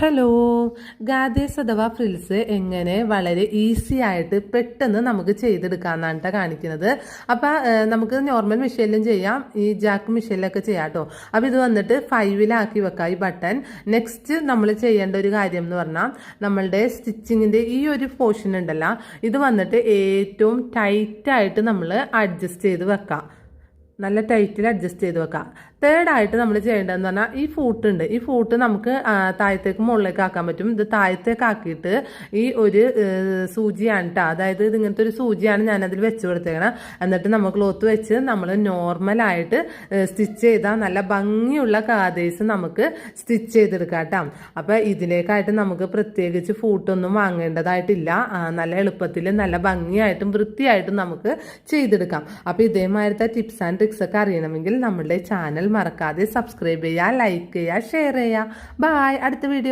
Hello, ഗാദേസ് അഥവാ frills എങ്ങനെ വളരെ ഈസി ആയിട്ട് പെട്ടെന്ന് നമുക്ക് ചെയ്തെടുക്കാമെന്നാണ് കേട്ടോ കാണിക്കുന്നത്. അപ്പം നമുക്ക് നോർമൽ മെഷീനിലും ചെയ്യാം, ഈ ജാക്ക് മെഷീനിലൊക്കെ ചെയ്യാം കേട്ടോ. അപ്പം ഇത് വന്നിട്ട് 5-ലാക്കി വെക്കാം ഈ ബട്ടൺ. നെക്സ്റ്റ് നമ്മൾ ചെയ്യേണ്ട ഒരു കാര്യം എന്ന് പറഞ്ഞാൽ നമ്മളുടെ സ്റ്റിച്ചിങ്ങിൻ്റെ ഈ ഒരു പോർഷൻ ഉണ്ടല്ലോ, ഇത് വന്നിട്ട് ഏറ്റവും ടൈറ്റായിട്ട് നമ്മൾ അഡ്ജസ്റ്റ് ചെയ്ത് വെക്കാം. നല്ല ടൈറ്റിൽ അഡ്ജസ്റ്റ് ചെയ്ത് വെക്കാം. തേർഡായിട്ട് നമ്മൾ ചെയ്യേണ്ടതെന്ന് പറഞ്ഞാൽ ഈ ഫൂട്ട് ഉണ്ട്, ഈ ഫൂട്ട് നമുക്ക് താഴത്തേക്ക് മുകളിലേക്ക് ആക്കാൻ പറ്റും. ഇത് താഴത്തേക്ക് ആക്കിയിട്ട് ഈ ഒരു സൂചിയാണ് കേട്ടോ, അതായത് ഇത് ഇങ്ങനത്തെ ഒരു സൂചിയാണ് ഞാനതിൽ വെച്ച് കൊടുത്തേക്കണം. എന്നിട്ട് നമ്മൾ ക്ലോത്ത് വെച്ച് നമ്മൾ നോർമലായിട്ട് സ്റ്റിച്ച് ചെയ്താൽ നല്ല ഭംഗിയുള്ള ഖാദീസ് നമുക്ക് സ്റ്റിച്ച് ചെയ്തെടുക്കാം കേട്ടോ. അപ്പം ഇതിലേക്കായിട്ട് നമുക്ക് പ്രത്യേകിച്ച് ഫൂട്ടൊന്നും വാങ്ങേണ്ടതായിട്ടില്ല. നല്ല എളുപ്പത്തിൽ നല്ല ഭംഗിയായിട്ടും വൃത്തിയായിട്ടും നമുക്ക് ചെയ്തെടുക്കാം. അപ്പം ഇതേമാതിരത്തെ ടിപ്സ് ആൻഡ് ട്രിക്സ് ഒക്കെ അറിയണമെങ്കിൽ നമ്മുടെ ചാനൽ മറക്കാതെ സബ്സ്ക്രൈബ് ചെയ്യുക, ലൈക്ക് ചെയ്യുക, ഷെയർ ചെയ്യുക. ബൈ. അടുത്ത വീഡിയോ